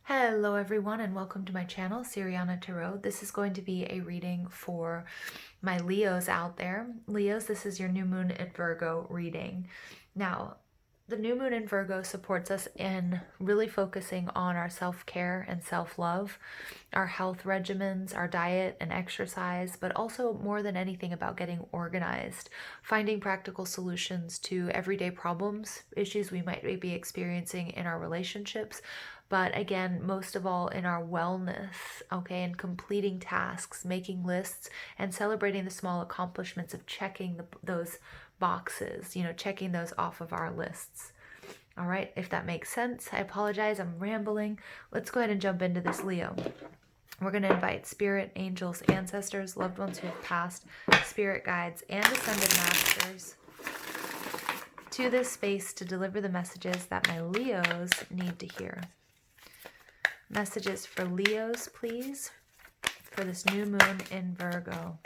Hello everyone and welcome to my channel, Siriana Tarot. This is going to be a reading for my Leos out there. Leos, this is your new moon in Virgo reading. Now, the new moon in Virgo supports us in really focusing on our self-care and self-love, our health regimens, our diet and exercise, but also more than anything about getting organized, finding practical solutions to everyday problems, issues we might be experiencing in our relationships, but again, most of all in our wellness, okay, and completing tasks, making lists, and celebrating the small accomplishments of checking those boxes, checking those off of our lists. All right, if that makes sense. I apologize, I'm rambling. Let's go ahead and jump into this, Leo. We're going to invite spirit, angels, ancestors, loved ones who have passed, spirit guides, and ascended masters to this space to deliver the messages that my Leos need to hear. Messages for Leos, please, for this new moon in Virgo.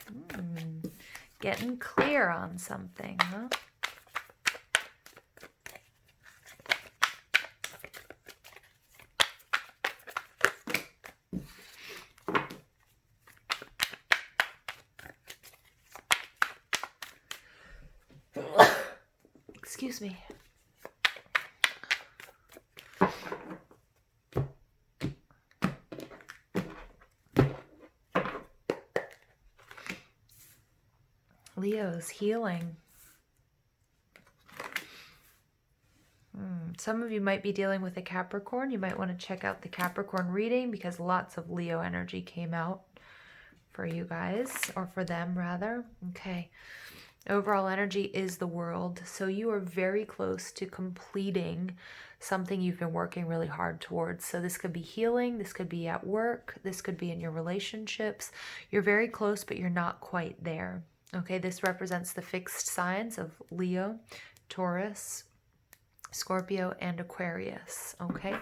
Getting clear on something, huh? Excuse me. Leo's healing. Some of you might be dealing with a Capricorn. You might want to check out the Capricorn reading because lots of Leo energy came out for you guys, or for them rather. Okay. Overall energy is the world. So you are very close to completing something you've been working really hard towards. So this could be healing. This could be at work. This could be in your relationships. You're very close, but you're not quite there. Okay, this represents the fixed signs of Leo, Taurus, Scorpio, and Aquarius. Okay,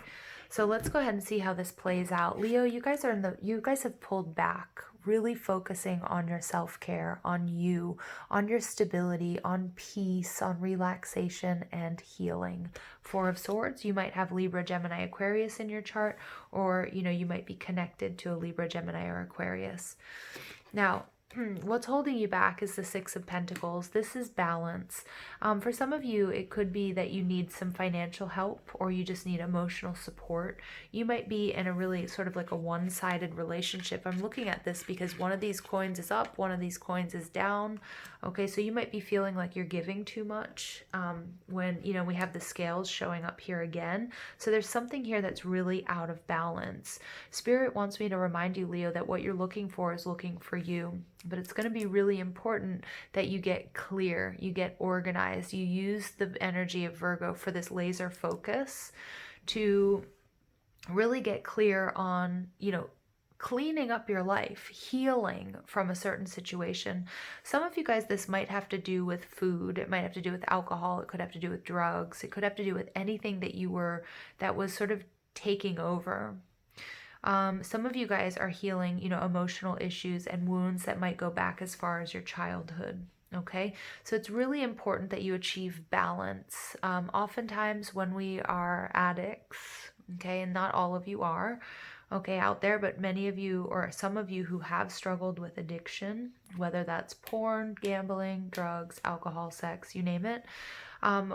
so let's go ahead and see how this plays out. Leo, you guys have pulled back, really focusing on your self-care, on you, on your stability, on peace, on relaxation and healing. Four of Swords, you might have Libra, Gemini, Aquarius in your chart, or you might be connected to a Libra, Gemini, or Aquarius. Now, what's holding you back is the Six of Pentacles. This is balance. For some of you, it could be that you need some financial help or you just need emotional support. You might be in a really sort of like a one-sided relationship. I'm looking at this because one of these coins is up, one of these coins is down. Okay, so you might be feeling like you're giving too much when, we have the scales showing up here again. So there's something here that's really out of balance. Spirit wants me to remind you, Leo, that what you're looking for is looking for you. But it's going to be really important that you get clear, you get organized, you use the energy of Virgo for this laser focus to really get clear on, cleaning up your life, healing from a certain situation. Some of you guys, this might have to do with food. It might have to do with alcohol. It could have to do with drugs. It could have to do with anything that was sort of taking over. Some of you guys are healing, emotional issues and wounds that might go back as far as your childhood. Okay, so it's really important that you achieve balance. Oftentimes when we are addicts, okay, and not all of you are, okay, out there, but many of you or some of you who have struggled with addiction, whether that's porn, gambling, drugs, alcohol, sex, you name it,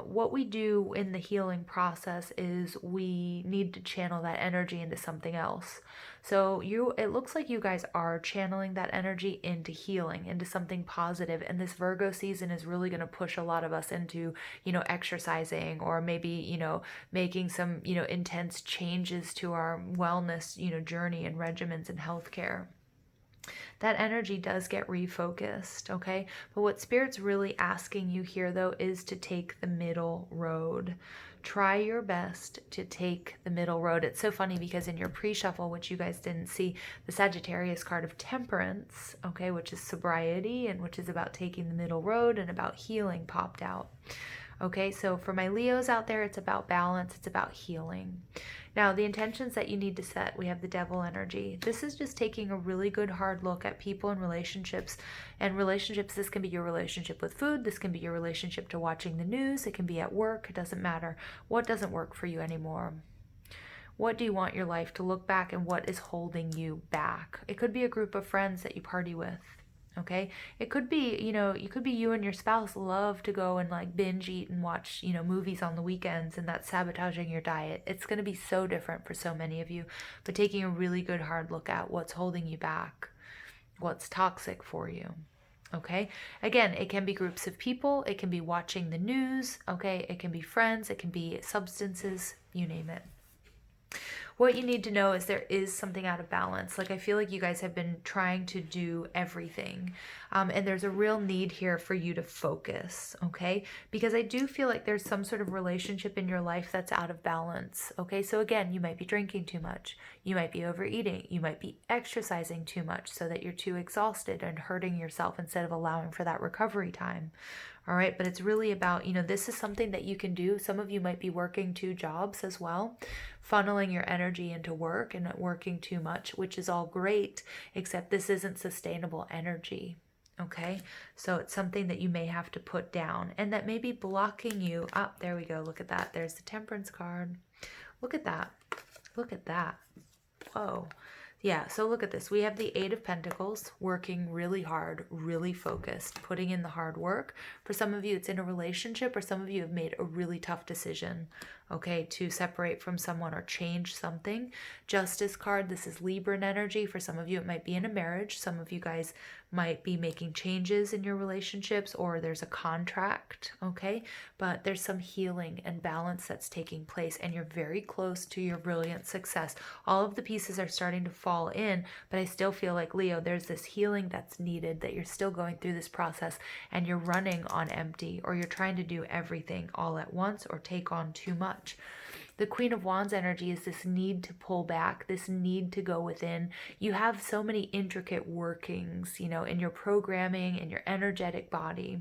what we do in the healing process is we need to channel that energy into something else. So it looks like you guys are channeling that energy into healing, into something positive. And this Virgo season is really going to push a lot of us into, exercising or maybe, making some, intense changes to our wellness, journey and regimens and healthcare. That energy does get refocused, okay? But what Spirit's really asking you here, though, is to take the middle road. Try your best to take the middle road. It's so funny because in your pre-shuffle, which you guys didn't see, the Sagittarius card of Temperance, okay, which is sobriety and which is about taking the middle road and about healing popped out. Okay, so for my Leos out there, it's about balance, it's about healing. Now, the intentions that you need to set, we have the Devil energy. This is just taking a really good hard look at people and relationships. And relationships, this can be your relationship with food, this can be your relationship to watching the news, it can be at work, it doesn't matter. What doesn't work for you anymore? What do you want your life to look back, and what is holding you back? It could be a group of friends that you party with. Okay, it could be, you could be you and your spouse love to go and like binge eat and watch, movies on the weekends, and that's sabotaging your diet. It's going to be so different for so many of you, but taking a really good hard look at what's holding you back, what's toxic for you. Okay, again, it can be groups of people, it can be watching the news, okay, it can be friends, it can be substances, you name it. What you need to know is there is something out of balance. Like, I feel like you guys have been trying to do everything. And there's a real need here for you to focus, okay? Because I do feel like there's some sort of relationship in your life that's out of balance, okay? So again, you might be drinking too much. You might be overeating. You might be exercising too much so that you're too exhausted and hurting yourself instead of allowing for that recovery time. All right, but it's really about, this is something that you can do. Some of you might be working 2 jobs as well, funneling your energy into work and not working too much, which is all great, except this isn't sustainable energy. Okay, so it's something that you may have to put down, and that may be blocking you. Oh, there we go. Look at that. There's the Temperance card. Look at that. Look at that. Whoa. Yeah, so look at this. We have the 8 of Pentacles, working really hard, really focused, putting in the hard work. For some of you, it's in a relationship, or some of you have made a really tough decision, okay, to separate from someone or change something. Justice card, this is Libran energy. For some of you, it might be in a marriage. Some of you guys might be making changes in your relationships, or there's a contract, okay? But there's some healing and balance that's taking place, and you're very close to your brilliant success. All of the pieces are starting to fall in, but I still feel like, Leo, there's this healing that's needed, that you're still going through this process, and you're running on empty, or you're trying to do everything all at once or take on too much. The Queen of Wands energy is this need to pull back, this need to go within. You have so many intricate workings, in your programming, in your energetic body.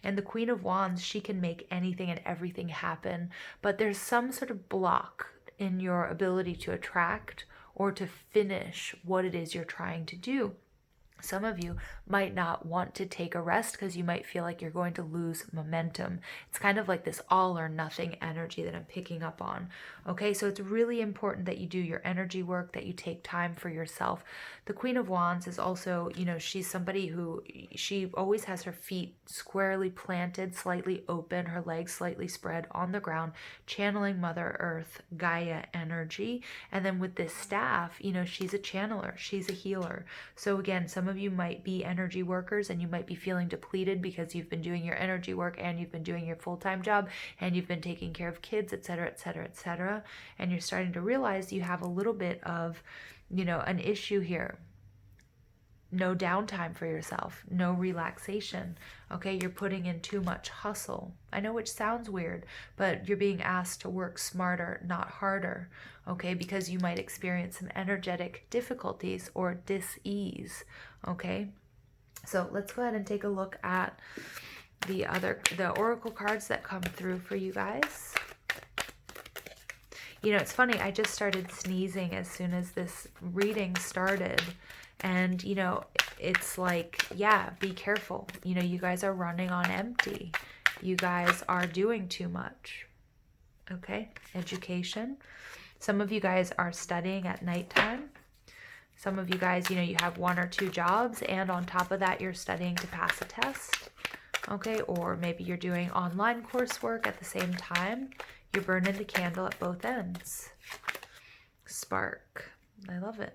And the Queen of Wands, she can make anything and everything happen, but there's some sort of block in your ability to attract or to finish what it is you're trying to do. Some of you might not want to take a rest because you might feel like you're going to lose momentum. It's kind of like this all or nothing energy that I'm picking up on. Okay, so it's really important that you do your energy work, that you take time for yourself. The Queen of Wands is also, she's somebody who, she always has her feet squarely planted, slightly open, her legs slightly spread on the ground, channeling Mother Earth, Gaia energy. And then with this staff, she's a channeler, she's a healer. So again, some of you might be energy workers, and you might be feeling depleted because you've been doing your energy work, and you've been doing your full-time job, and you've been taking care of kids, etc., etc., etc. And you're starting to realize you have a little bit of, an issue here. No downtime for yourself, no relaxation. Okay, you're putting in too much hustle. I know, which sounds weird, but you're being asked to work smarter, not harder. Okay, because you might experience some energetic difficulties or dis-ease. Okay, so let's go ahead and take a look at the oracle cards that come through for you guys. It's funny, I just started sneezing as soon as this reading started. And, it's like, yeah, be careful. You guys are running on empty. You guys are doing too much. Okay, education. Some of you guys are studying at nighttime. Some of you guys, you have 1 or 2 jobs, and on top of that, you're studying to pass a test. Okay, or maybe you're doing online coursework at the same time. You're burning the candle at both ends. Spark. I love it.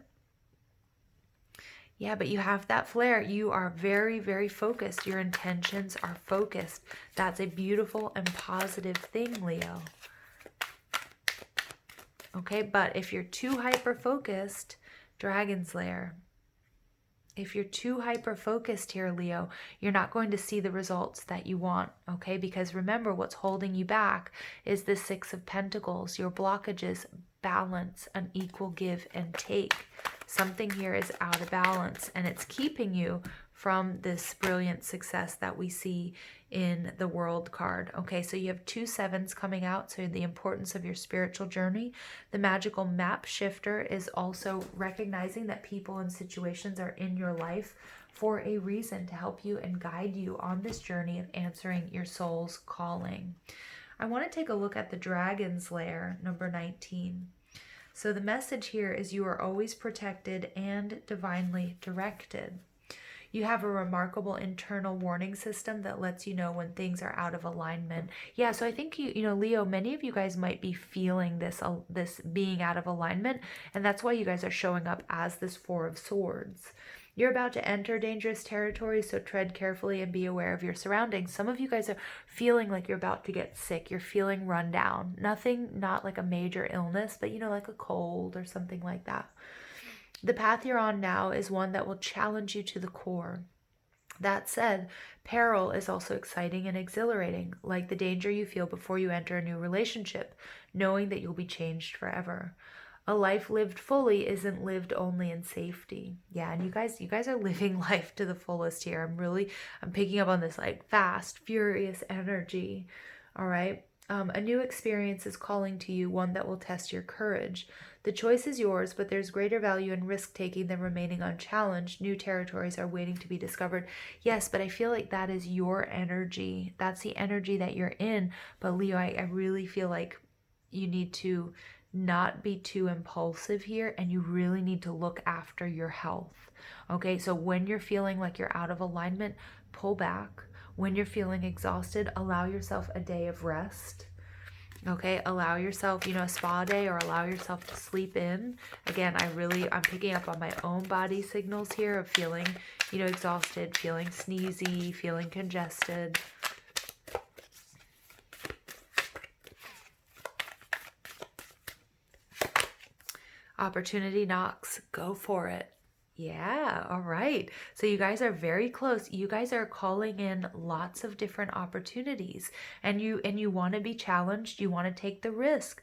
Yeah, but you have that flare. You are very, very focused. Your intentions are focused. That's a beautiful and positive thing, Leo. Okay, but if you're too hyper-focused, Dragon Slayer, if you're too hyper-focused here, Leo, you're not going to see the results that you want, okay? Because remember, what's holding you back is the 6 of Pentacles. Your blockages, balance, an equal give and take. Something here is out of balance, and it's keeping you from this brilliant success that we see in the World card. Okay, so you have 2 7s coming out, so the importance of your spiritual journey. The magical map shifter is also recognizing that people and situations are in your life for a reason, to help you and guide you on this journey of answering your soul's calling. I want to take a look at the Dragon's Lair, number 19. So the message here is you are always protected and divinely directed. You have a remarkable internal warning system that lets you know when things are out of alignment. Yeah, so I think you know, Leo, many of you guys might be feeling this being out of alignment, and that's why you guys are showing up as this Four of Swords. You're about to enter dangerous territory, so tread carefully and be aware of your surroundings. Some of you guys are feeling like you're about to get sick. You're feeling run down. Nothing, not like a major illness, but you know, like a cold or something like that. The path you're on now is one that will challenge you to the core. That said, peril is also exciting and exhilarating, like the danger you feel before you enter a new relationship, knowing that you'll be changed forever. A life lived fully isn't lived only in safety. Yeah, and you guys are living life to the fullest here. I'm picking up on this like fast, furious energy. All right. A new experience is calling to you, one that will test your courage. The choice is yours, but there's greater value in risk-taking than remaining unchallenged. New territories are waiting to be discovered. Yes, but I feel like that is your energy. That's the energy that you're in. But Leo, I really feel like you need to not be too impulsive here, and you really need to look after your health. Okay, so when you're feeling like you're out of alignment, pull back. When you're feeling exhausted, allow yourself a day of rest. Okay, allow yourself, you know, a spa day, or allow yourself to sleep in. Again, I'm picking up on my own body signals here of feeling, you know, exhausted, feeling sneezy, feeling congested. Opportunity knocks, go for it. Yeah, all right. So you guys are very close. You guys are calling in lots of different opportunities, and you want to be challenged. You want to take the risk.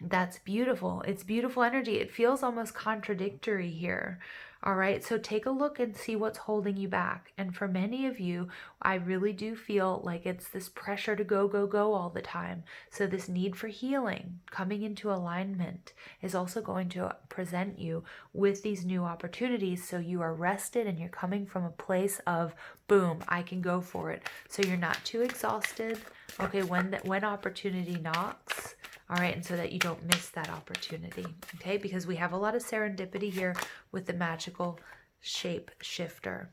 That's beautiful. It's beautiful energy. It feels almost contradictory here. All right. So take a look and see what's holding you back. And for many of you, I really do feel like it's this pressure to go, go, go all the time. So this need for healing, coming into alignment, is also going to present you with these new opportunities. So you are rested and you're coming from a place of, boom, I can go for it. So you're not too exhausted. Okay. When opportunity knocks, all right, and so that you don't miss that opportunity, okay? Because we have a lot of serendipity here with the magical shape shifter.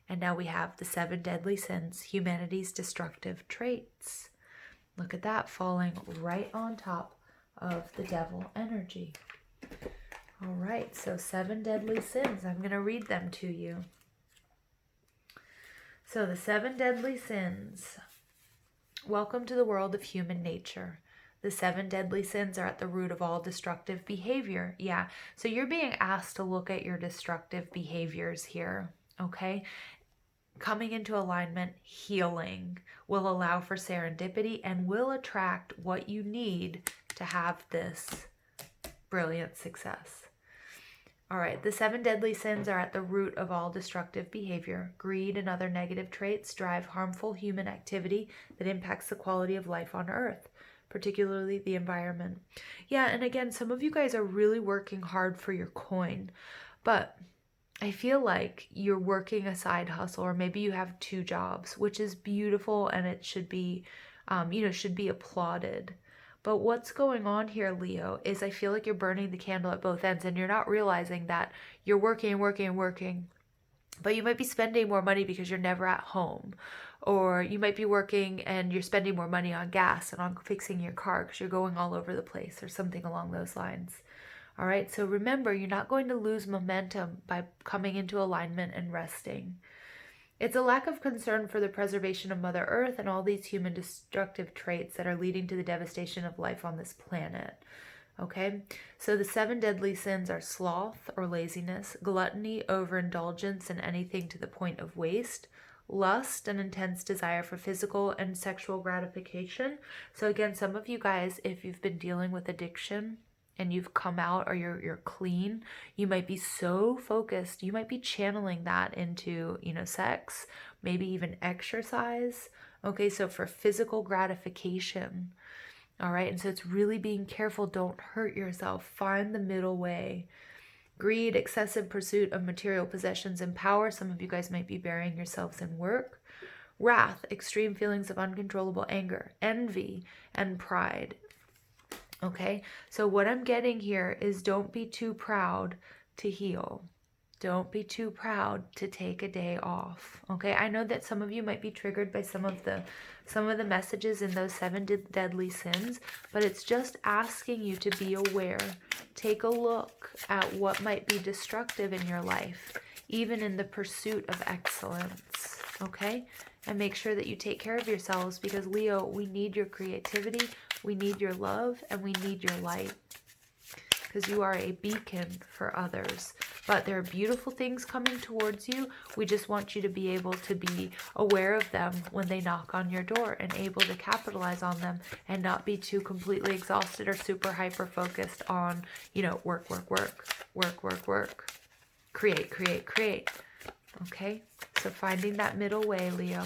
And now we have the 7 deadly sins, humanity's destructive traits. Look at that, falling right on top of the devil energy. All right, so 7 deadly sins. I'm going to read them to you. So the 7 deadly sins. Welcome to the world of human nature. The 7 deadly sins are at the root of all destructive behavior. Yeah, so you're being asked to look at your destructive behaviors here, okay? Coming into alignment, healing will allow for serendipity and will attract what you need to have this brilliant success. All right, the 7 deadly sins are at the root of all destructive behavior. Greed and other negative traits drive harmful human activity that impacts the quality of life on Earth, particularly the environment. Yeah, and again, some of you guys are really working hard for your coin, but I feel like you're working a side hustle, or maybe you have 2 jobs, which is beautiful, and it should be, should be applauded. But what's going on here, Leo, is I feel like you're burning the candle at both ends, and you're not realizing that you're working and working and working, but you might be spending more money because you're never at home. Or you might be working and you're spending more money on gas and on fixing your car because you're going all over the place, or something along those lines. All right, so remember, you're not going to lose momentum by coming into alignment and resting. It's a lack of concern for the preservation of Mother Earth and all these human destructive traits that are leading to the devastation of life on this planet. Okay, so the 7 deadly sins are sloth or laziness, gluttony, overindulgence in anything to the point of waste, lust, an intense desire for physical and sexual gratification. So again, some of you guys, if you've been dealing with addiction and you've come out, or you're clean, you might be so focused, you might be channeling that into, sex, maybe even exercise. Okay, so for physical gratification. All right, and so it's really being careful, don't hurt yourself, find the middle way. Greed, excessive pursuit of material possessions and power. Some of you guys might be burying yourselves in work. Wrath, extreme feelings of uncontrollable anger, envy, and pride. Okay, so what I'm getting here is don't be too proud to heal. Don't be too proud to take a day off. Okay, I know that some of you might be triggered by some of the messages in those 7 deadly sins, but it's just asking you to be aware. Take a look at what might be destructive in your life, even in the pursuit of excellence. Okay, and make sure that you take care of yourselves, because Leo, we need your creativity, we need your love, and we need your light, because you are a beacon for others. But there are beautiful things coming towards you. We just want you to be able to be aware of them when they knock on your door and able to capitalize on them, and not be too completely exhausted or super hyper focused on, you know, work, work, work, work, work, work, create, create, create. Okay, so finding that middle way, Leo.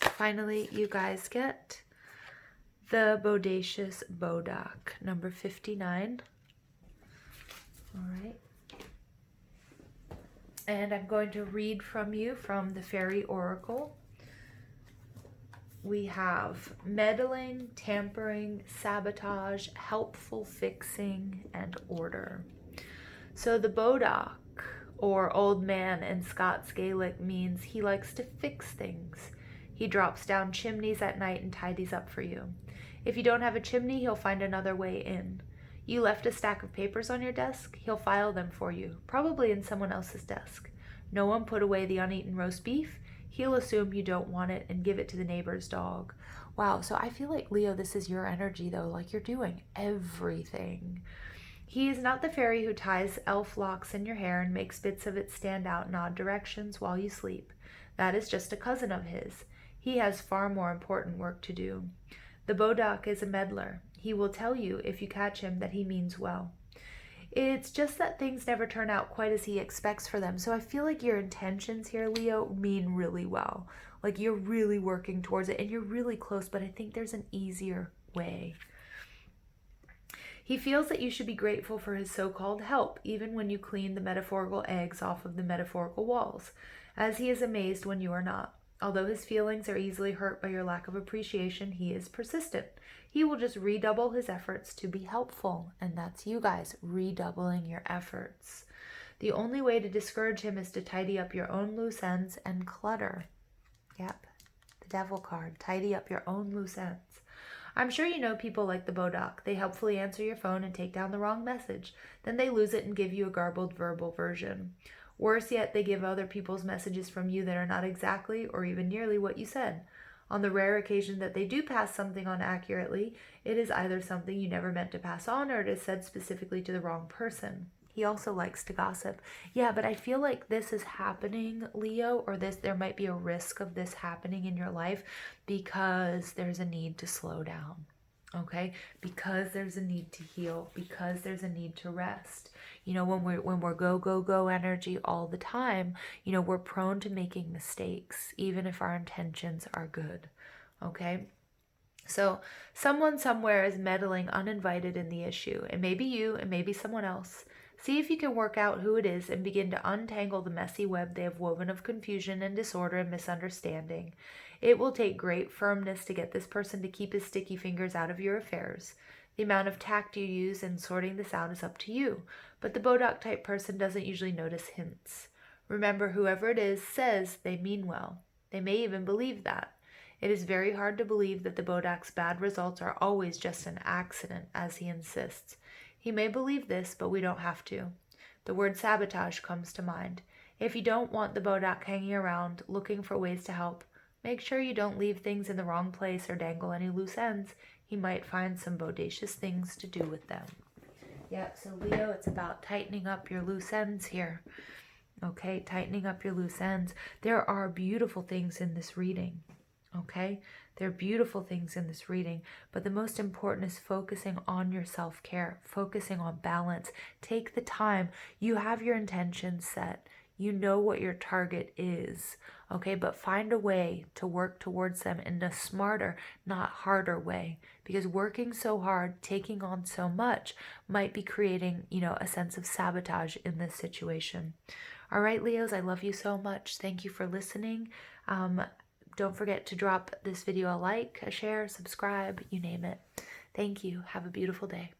Finally, you guys get the Bodacious Bodak, number 59. All right. And I'm going to read from you from the Fairy Oracle. We have meddling, tampering, sabotage, helpful fixing, and order. So the Bodak, or old man in Scots Gaelic, means he likes to fix things. He drops down chimneys at night and tidies up for you. If you don't have a chimney, he'll find another way in. You left a stack of papers on your desk, he'll file them for you, probably in someone else's desk. No one put away the uneaten roast beef, he'll assume you don't want it and give it to the neighbor's dog. Wow, so I feel like, Leo, this is your energy though, like you're doing everything. He is not the fairy who ties elf locks in your hair and makes bits of it stand out in odd directions while you sleep. That is just a cousin of his. He has far more important work to do. The Bodak is a meddler. He will tell you, if you catch him, that he means well. It's just that things never turn out quite as he expects for them. So I feel like your intentions here, Leo, mean really well. Like you're really working towards it and you're really close, but I think there's an easier way. He feels that you should be grateful for his so-called help, even when you clean the metaphorical eggs off of the metaphorical walls, as he is amazed when you are not. Although his feelings are easily hurt by your lack of appreciation, he is persistent. He will just redouble his efforts to be helpful, and that's you guys, redoubling your efforts. The only way to discourage him is to tidy up your own loose ends and clutter. Yep, the Devil card, tidy up your own loose ends. I'm sure you know people like the Bodak. They helpfully answer your phone and take down the wrong message. Then they lose it and give you a garbled verbal version. Worse yet, they give other people's messages from you that are not exactly or even nearly what you said. On the rare occasion that they do pass something on accurately, it is either something you never meant to pass on or it is said specifically to the wrong person. He also likes to gossip. Yeah, but I feel like this is happening, Leo, or there might be a risk of this happening in your life because there's a need to slow down, okay? Because there's a need to heal, because there's a need to rest. You know, when we're go, go, go energy all the time, you know, we're prone to making mistakes, even if our intentions are good, okay? So someone somewhere is meddling uninvited in the issue. It may be you, it may be someone else. See if you can work out who it is and begin to untangle the messy web they have woven of confusion and disorder and misunderstanding. It will take great firmness to get this person to keep his sticky fingers out of your affairs. The amount of tact you use in sorting this out is up to you, but the Bodak type person doesn't usually notice hints. Remember, whoever it is says they mean well. They may even believe that. It is very hard to believe that the Bodak's bad results are always just an accident, as he insists. He may believe this, but we don't have to. The word sabotage comes to mind. If you don't want the Bodak hanging around looking for ways to help, make sure you don't leave things in the wrong place or dangle any loose ends. He might find some bodacious things to do with them. Yep, so Leo, it's about tightening up your loose ends here. Okay, tightening up your loose ends. There are beautiful things in this reading. Okay, there are beautiful things in this reading, but the most important is focusing on your self-care, focusing on balance. Take the time. You have your intentions set. You know what your target is, okay, but find a way to work towards them in a smarter, not harder way, because working so hard, taking on so much might be creating, you know, a sense of sabotage in this situation. All right, Leos, I love you so much. Thank you for listening. Don't forget to drop this video a like, a share, subscribe, you name it. Thank you. Have a beautiful day.